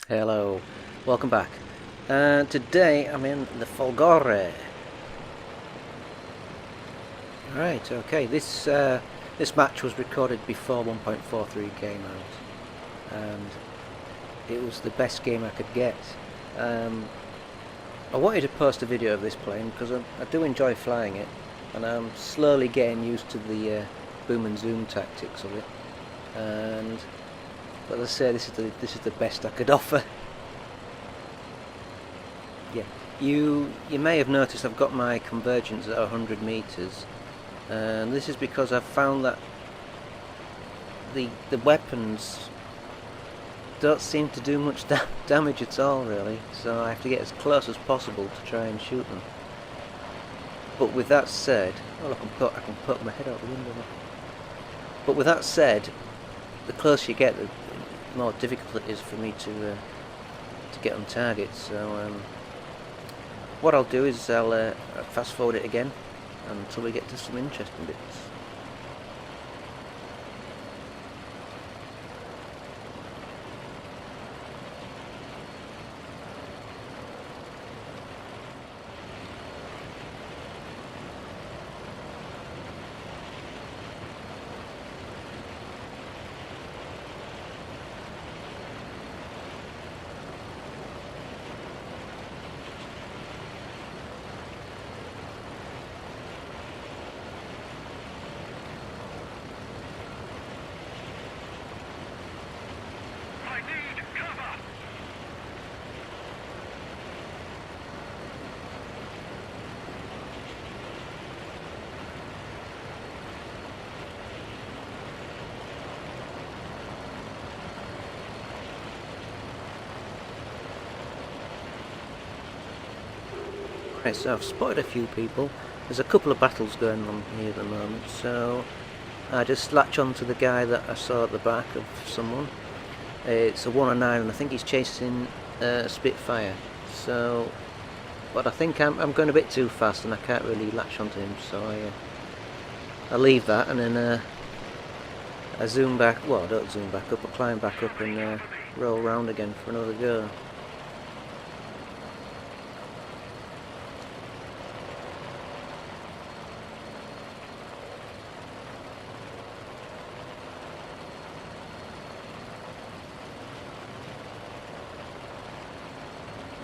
Hello, welcome back. Today I'm in the Folgore. Right, okay, this match was recorded before 1.43 came out, and it was the best game I could get. I wanted to post a video of this plane because I do enjoy flying it, and I'm slowly getting used to the boom and zoom tactics of it. But as I say, this is the best I could offer. Yeah, you may have noticed I've got my convergence at 100 meters, and this is because I've found that the weapons don't seem to do much damage at all, really. So I have to get as close as possible to try and shoot them. But with that said, oh look, I can poke my head out the window now. But with that said, the closer you get, the more difficult it is for me to get on target. So what I'll do is I'll fast forward it again until we get to some interesting bits. Right, so I've spotted a few people. There's a couple of battles going on here at the moment, so I just latch on to the guy that I saw at the back of someone. It's a 109 and I think he's chasing a Spitfire. So, but I think I'm going a bit too fast and I can't really latch onto him, so I leave that and then I zoom back, well I don't zoom back up, I climb back up and roll round again for another go.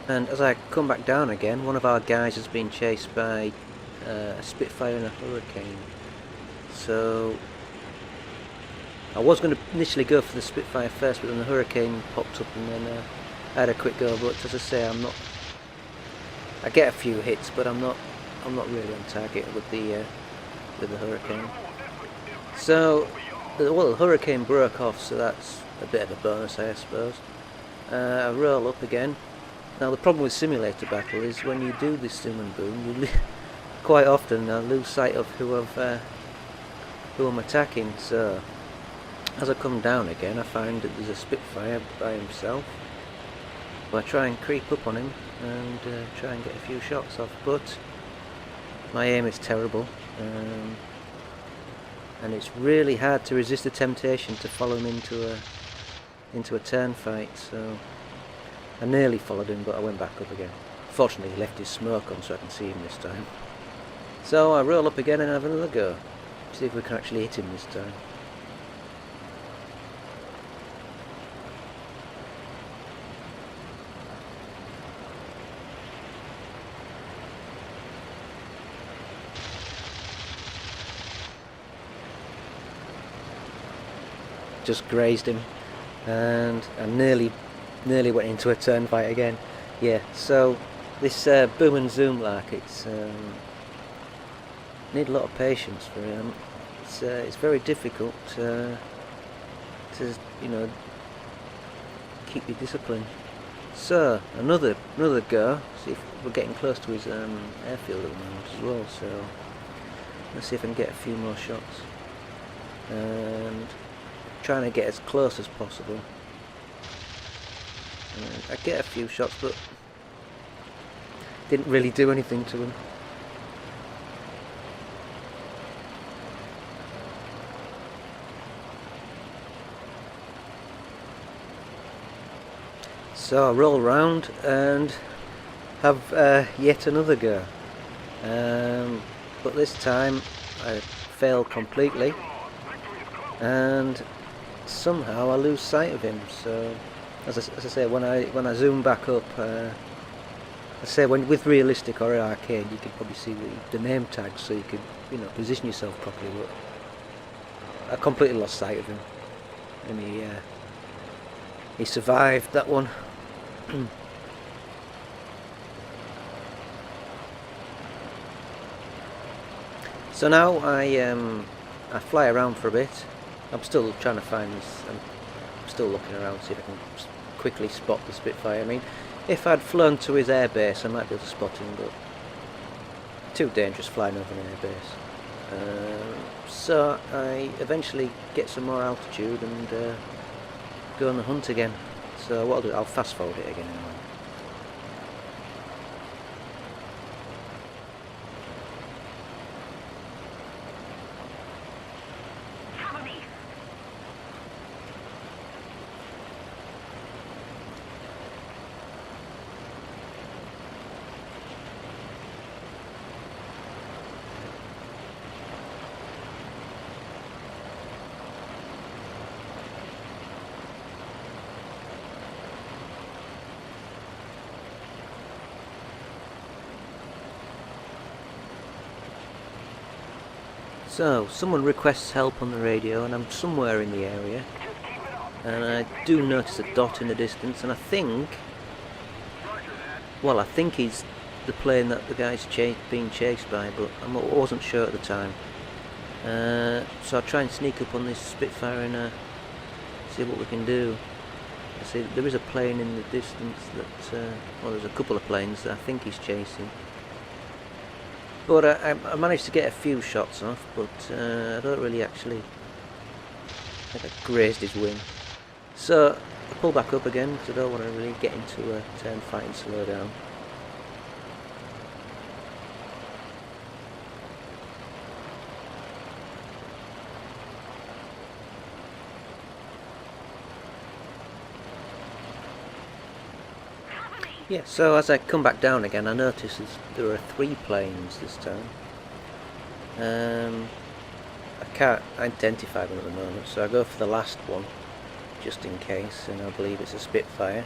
And as I come back down again, one of our guys has been chased by a Spitfire and a Hurricane. So I was going to initially go for the Spitfire first, but then the Hurricane popped up and then I had a quick go. But as I say, I get a few hits, but I'm not really on target with the Hurricane. So well, the Hurricane broke off, so that's a bit of a bonus, I suppose. I roll up again. Now the problem with simulator battle is when you do this zoom and boom, you quite often lose sight of who I'm attacking. So as I come down again, I find that there's a Spitfire by himself. Well, I try and creep up on him and try and get a few shots off, but my aim is terrible, and it's really hard to resist the temptation to follow him into a turn fight. So I nearly followed him, but I went back up again. Fortunately, he left his smoke on so I can see him this time. So I roll up again and have another go. See if we can actually hit him this time. Just grazed him, and I nearly went into a turn fight again. Yeah, so this boom and zoom lark, it's need a lot of patience for him. It's very difficult to keep your discipline. So another go. See if we're getting close to his airfield at the moment as well. So let's see if I can get a few more shots and trying to get as close as possible. I get a few shots, but didn't really do anything to him. So I roll round and have yet another go, but this time I fail completely, and somehow I lose sight of him. So, as I say, when I zoom back up, I say with realistic or arcade, you can probably see the name tags, so you could position yourself properly. But I completely lost sight of him, and he survived that one. So now I fly around for a bit. I'm still trying to find this. I'm still looking around to see if I can quickly spot the Spitfire. I mean, if I'd flown to his airbase, I might be able to spot him, but too dangerous flying over an airbase. So I eventually get some more altitude and go on the hunt again. So what I'll do, I'll fast forward it again anyway. So, someone requests help on the radio, and I'm somewhere in the area, and I do notice a dot in the distance, and I think he's the plane that the guy's being chased by, but I wasn't sure at the time. So I'll try and sneak up on this Spitfire and see what we can do. I see there is a plane in the distance that, well, there's a couple of planes that I think he's chasing. But I managed to get a few shots off, but I don't really actually... I think I grazed his wing. So I pull back up again, because I don't want to really get into a turn fight and slow down. Yeah, so as I come back down again, I notice there are 3 planes this time. I can't identify them at the moment, so I go for the last one, just in case, and I believe it's a Spitfire.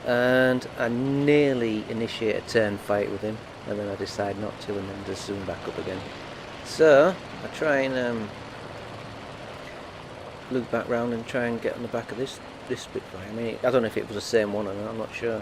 And I nearly initiate a turn fight with him, and then I decide not to, and then just zoom back up again. So I try and loop back round and try and get on the back of this Spitfire. I mean, I don't know if it was the same one or not, I'm not sure.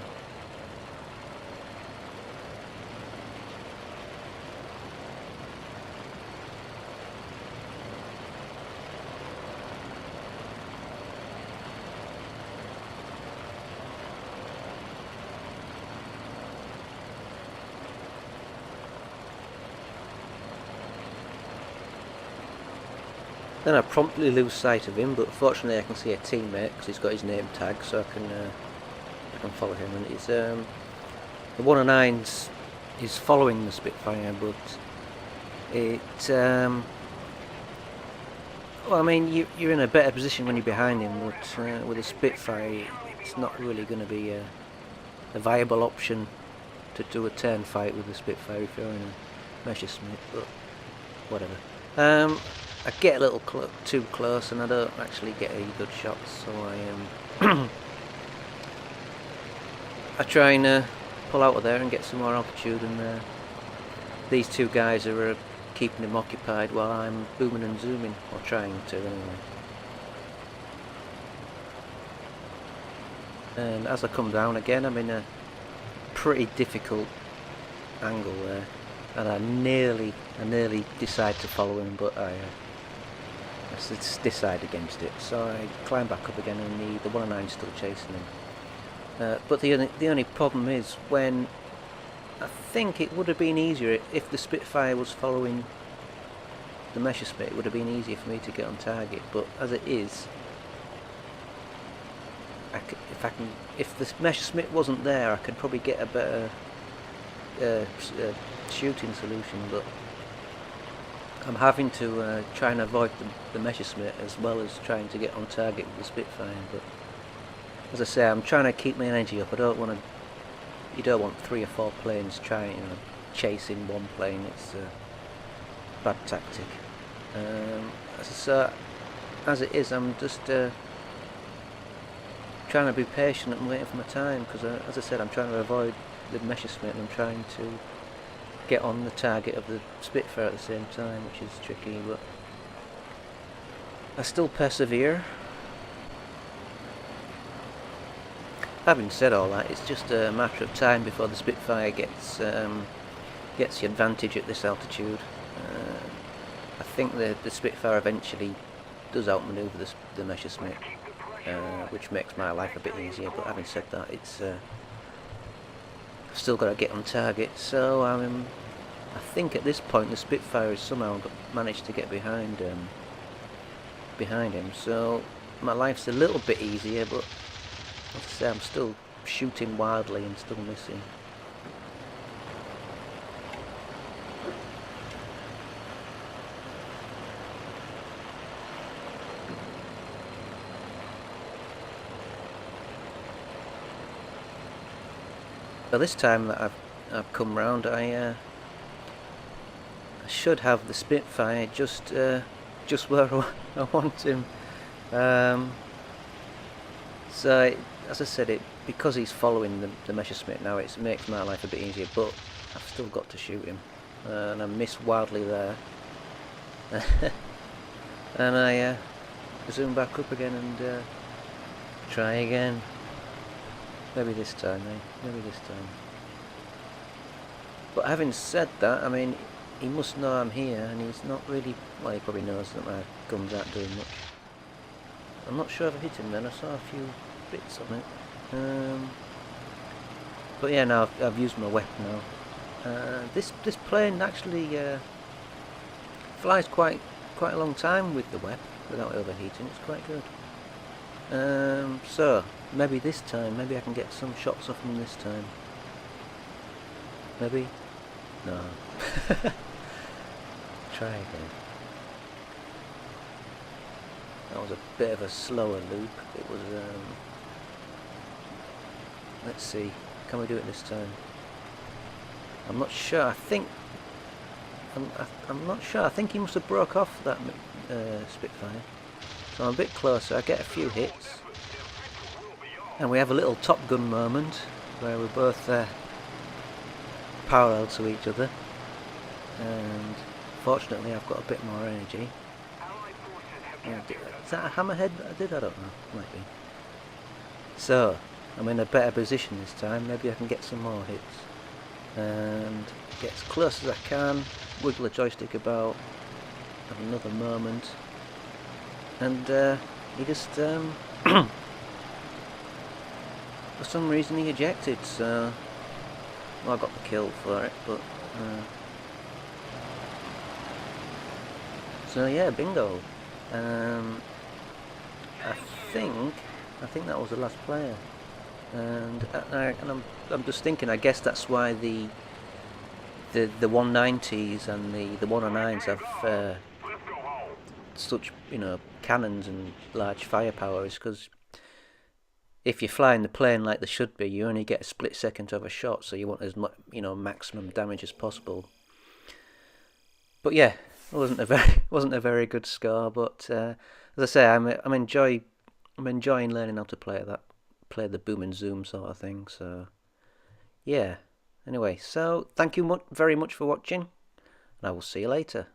Then I promptly lose sight of him, but fortunately I can see a teammate because he's got his name tag, so I can follow him. And it's the 109's is following the Spitfire, but it well, I mean, you're in a better position when you're behind him, but with a Spitfire, it's not really going to be a viable option to do a turn fight with the Spitfire if you're in a Messerschmitt, but whatever. I get a little too close and I don't actually get any good shots, so I try and pull out of there and get some more altitude, and these 2 guys are keeping him occupied while I'm booming and zooming, or trying to anyway. And as I come down again, I'm in a pretty difficult angle there, and I nearly decide to follow him, but I decide against it. So I climb back up again, and the 109 is still chasing him. But the only problem is, when I think it would have been easier if the Spitfire was following the Messerschmitt, it would have been easier for me to get on target. But as it is, if the Messerschmitt wasn't there, I could probably get a better shooting solution, but I'm having to try and avoid the Messerschmitt as well as trying to get on target with the Spitfire. But as I say, I'm trying to keep my energy up. I don't want to. You don't want 3 or 4 planes trying, chasing one plane. It's a bad tactic. So as it is, I'm just trying to be patient and waiting for my time, because as I said, I'm trying to avoid the Messerschmitt and I'm trying to get on the target of the Spitfire at the same time, which is tricky, but I still persevere. Having said all that, it's just a matter of time before the Spitfire gets the advantage at this altitude. I think the Spitfire eventually does outmaneuver the Messerschmitt, which makes my life a bit easier. But having said that, it's I've still got to get on target. So I think at this point the Spitfire has somehow managed to get behind him. So my life's a little bit easier, but as I say, I'm still shooting wildly and still missing. But this time that I've come round, I should have the Spitfire just where I want him. So as I said, because he's following the Messerschmitt now, it makes my life a bit easier. But I've still got to shoot him, and I miss wildly there. And I zoom back up again and try again. Maybe this time, maybe this time. But having said that, I mean, he must know I'm here, and he's not really. Well, he probably knows that my gun's aren't doing much. I'm not sure if I hit him then. I saw a few bits on it. But yeah, now I've used my weapon now. This plane actually flies quite a long time with the weapon without overheating. It's quite good. So maybe this time, maybe I can get some shots off him this time. Maybe? No. Try again. That was a bit of a slower loop. It was, let's see, can we do it this time? I'm not sure. I'm not sure. I think he must have broke off that Spitfire. So I'm a bit closer. I get a few hits, and we have a little Top Gun moment where we're both parallel to each other. And fortunately, I've got a bit more energy. Is that a hammerhead that I did? I don't know. Might be. So I'm in a better position this time. Maybe I can get some more hits and get as close as I can. Wiggle the joystick about. Have another moment. And he just, for some reason, he ejected. So, well, I got the kill for it, but so yeah, bingo. I think that was the last player, and I'm just thinking. I guess that's why the 190s and the 109s have such cannons and large firepower, is because if you're flying the plane like they should be, you only get a split second of a shot, so you want as much maximum damage as possible. But yeah, it wasn't a very good score. But as I say, I'm enjoying learning how to play the boom and zoom sort of thing. So yeah. Anyway, so thank you very much for watching, and I will see you later.